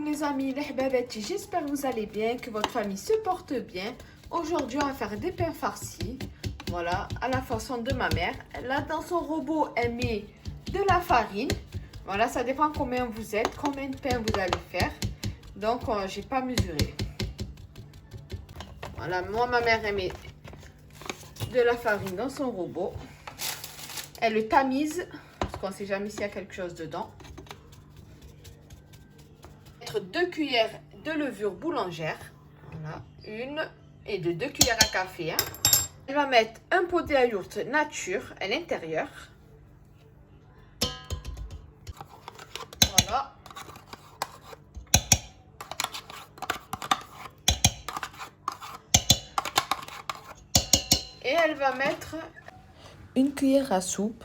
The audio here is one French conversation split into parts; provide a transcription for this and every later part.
Les amis, les hababati, j'espère que vous allez bien, que votre famille se porte bien. Aujourd'hui, on va faire des pains farcis. Voilà, à la façon de ma mère. Là, dans son robot, elle met de la farine. Voilà, ça dépend combien vous êtes, combien de pains vous allez faire. Donc, j'ai pas mesuré. Voilà, moi, ma mère, elle met de la farine dans son robot. Elle le tamise, parce qu'on ne sait jamais s'il y a quelque chose dedans. 2 cuillères de levure boulangère, voilà, une et de 2 cuillères à café. Elle va mettre un pot de yaourt nature à l'intérieur. Voilà. Et elle va mettre une cuillère à soupe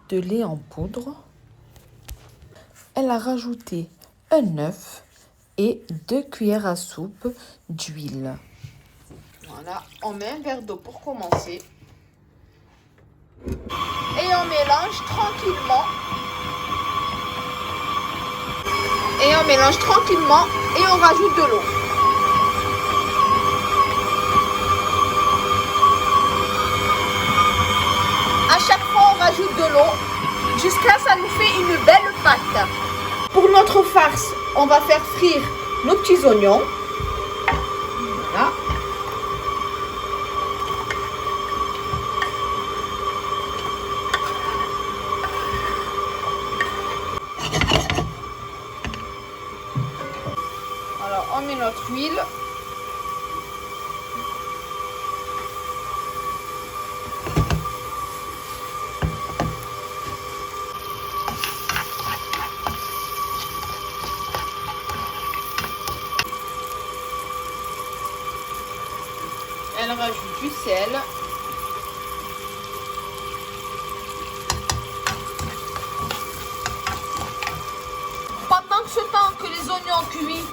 de lait en poudre. Elle a rajouté un œuf et 2 cuillères à soupe d'huile. Voilà, on met un verre d'eau pour commencer. Et on mélange tranquillement. Et on mélange tranquillement et on rajoute de l'eau. À chaque fois, on rajoute de l'eau jusqu'à ce que ça nous fait une belle pâte. Pour notre farce, on va faire frire nos petits oignons. Voilà. Alors, on met notre huile. Elle rajoute du sel. Pendant que ce temps que les oignons cuits,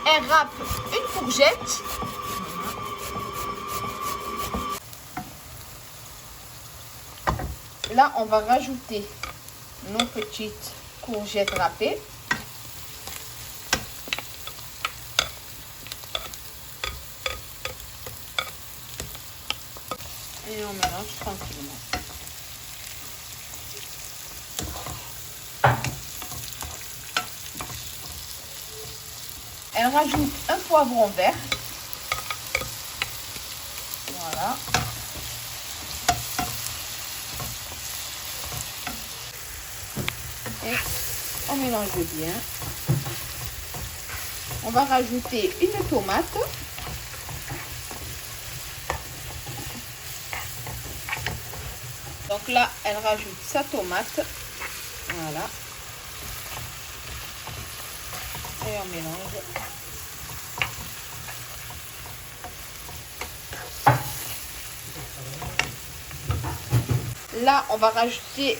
elle râpe une courgette. Là, on va rajouter nos petites courgettes râpées. Et on mélange tranquillement. Elle rajoute un poivron vert. Voilà. Et on mélange bien. On va rajouter une tomate. Donc là, elle rajoute sa tomate. Voilà. Et on mélange. Là, on va rajouter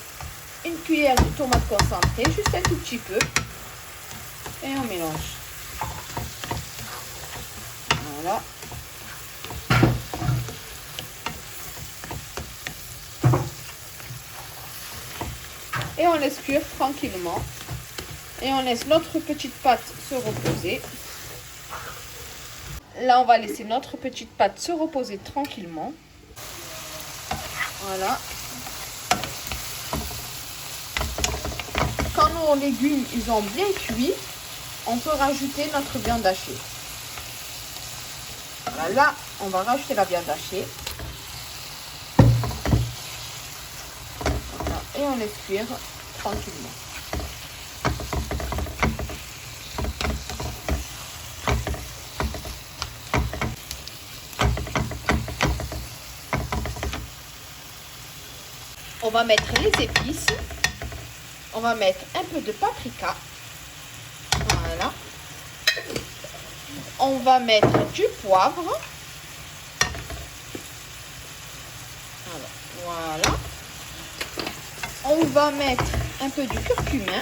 une cuillère de tomate concentrée, juste un tout petit peu. Et on mélange. Voilà. Et on laisse cuire tranquillement. Et on laisse notre petite pâte se reposer. Là, on va laisser notre petite pâte se reposer tranquillement. Voilà. Quand nos légumes ils ont bien cuit, on peut rajouter notre viande hachée. Voilà, là, on va rajouter la viande hachée. Voilà, et on laisse cuire tranquillement. On va mettre les épices. On va mettre un peu de paprika. Voilà. On va mettre du poivre. Voilà. On va mettre un peu du curcuma.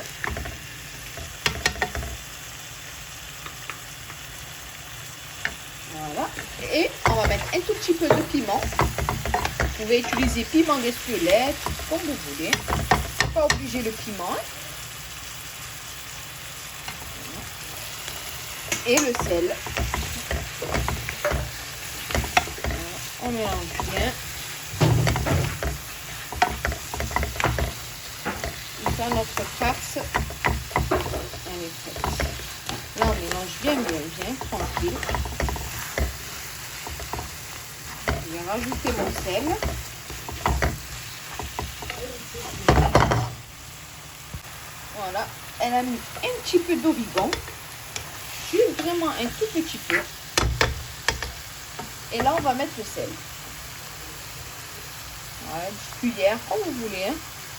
Voilà. Et on va mettre un tout petit peu de piment. pouvez utiliser piment d'Espelette, comme vous voulez. Pas obligé le piment. Et le sel. On mélange bien. Comme ça, notre farce, elle est prête. Là, on mélange bien, tranquille. Je vais rajouter mon sel. Voilà, elle a mis un petit peu d'origan. Juste vraiment un tout petit peu. Et là, on va mettre le sel. Voilà, une cuillère, comme vous voulez. Hein.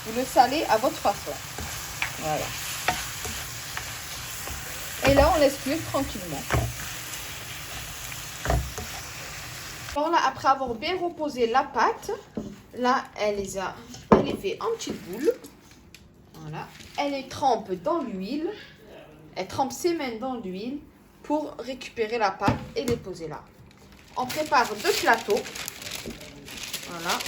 Vous le salez à votre façon. Voilà. Et là, on laisse cuire tranquillement. Alors là, après avoir bien reposé la pâte, là, elle est fait en petites boules. Voilà. Elle les trempe dans l'huile. Elle trempe ses mains dans l'huile pour récupérer la pâte et les poser là. On prépare 2 plateaux. Voilà.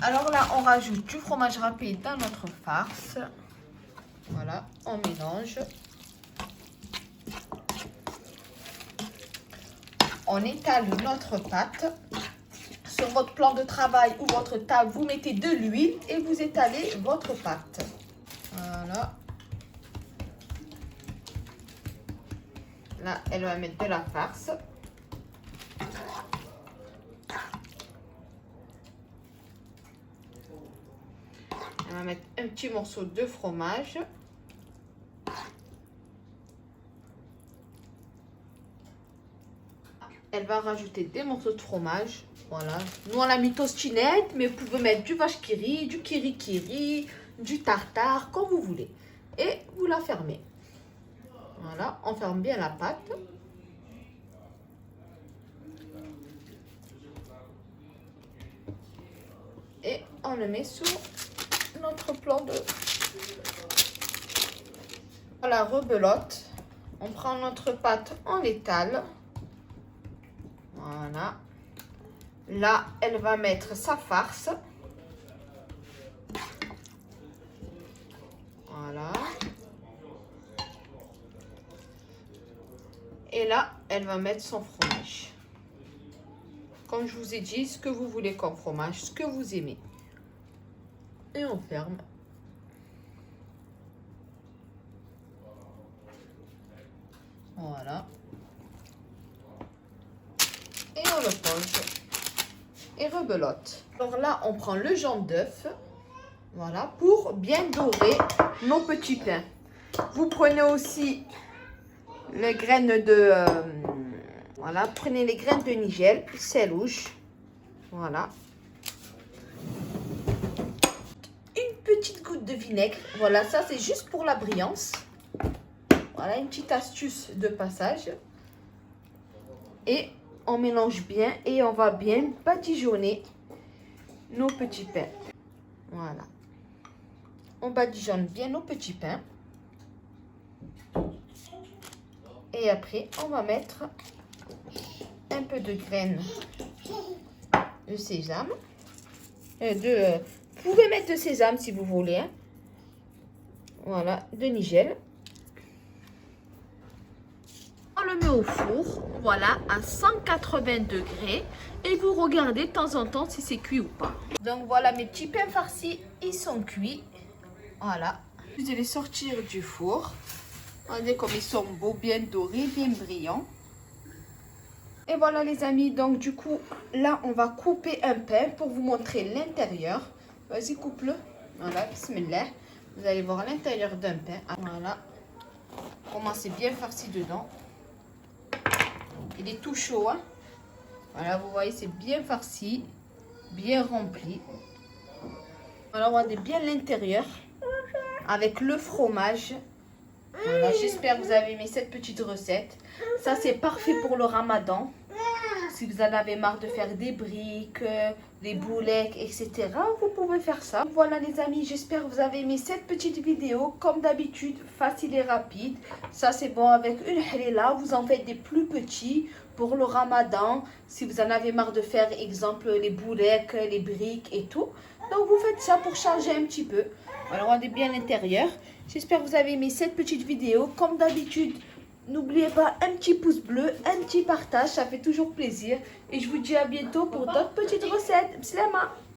Alors là, on rajoute du fromage râpé dans notre farce. Voilà, on mélange. On étale notre pâte. Sur votre plan de travail ou votre table, vous mettez de l'huile et vous étalez votre pâte. Voilà. Là, elle va mettre de la farce. Elle va mettre un petit morceau de fromage. Elle va rajouter des morceaux de fromage. Voilà. Nous, on l'a mis tostinette, mais vous pouvez mettre du vache qui rit, du kiri-kiri, du tartare, comme vous voulez. Et vous la fermez. Voilà. On ferme bien la pâte. Et on le met sur notre plan de... Voilà, rebelote. On prend notre pâte, on l'étale. Voilà. Là, elle va mettre sa farce. Voilà. Et là, elle va mettre son fromage. Comme je vous ai dit, ce que vous voulez comme fromage, ce que vous aimez. Et on ferme. Voilà. Et on le pose. Et rebelote. Alors là, on prend le jaune d'œuf. Voilà, pour bien dorer nos petits pains. Vous prenez aussi les graines de... voilà, prenez les graines de nigel, sel rouge. Voilà. Une petite goutte de vinaigre. Voilà, ça c'est juste pour la brillance. Voilà, une petite astuce de passage. Et on mélange bien et on va bien badigeonner nos petits pains. Voilà. On badigeonne bien nos petits pains. Et après, on va mettre un peu de graines de sésame. Vous pouvez mettre de sésame si vous voulez. Hein. Voilà, de nigel. On le met au four, voilà, à 180 degrés. Et vous regardez de temps en temps si c'est cuit ou pas. Donc voilà, mes petits pains farcis, ils sont cuits. Voilà. Vous allez sortir du four. Regardez comme ils sont beaux, bien dorés, bien brillants. Et voilà les amis, donc du coup, là, on va couper un pain pour vous montrer l'intérieur. Vas-y, coupe-le. Voilà, bismillah. Vous allez voir l'intérieur d'un pain. Voilà. Comment c'est bien farci dedans. Il est tout chaud, hein. Voilà, vous voyez, c'est bien farci, bien rempli. Alors, regardez bien l'intérieur avec le fromage. Voilà, j'espère que vous avez aimé cette petite recette. Ça, c'est parfait pour le ramadan. si vous en avez marre de faire des briques, des boulettes, etc., vous pouvez faire ça. Voilà les amis, j'espère que vous avez aimé cette petite vidéo. Comme d'habitude, facile et rapide. Ça c'est bon avec une halila. Vous en faites des plus petits pour le ramadan. Si vous en avez marre de faire, exemple, les boulettes, les briques et tout. Donc vous faites ça pour changer un petit peu. Alors regardez bien l'intérieur. J'espère que vous avez aimé cette petite vidéo. Comme d'habitude, n'oubliez pas un petit pouce bleu, un petit partage, ça fait toujours plaisir. Et je vous dis à bientôt pour d'autres petites recettes. Bslama!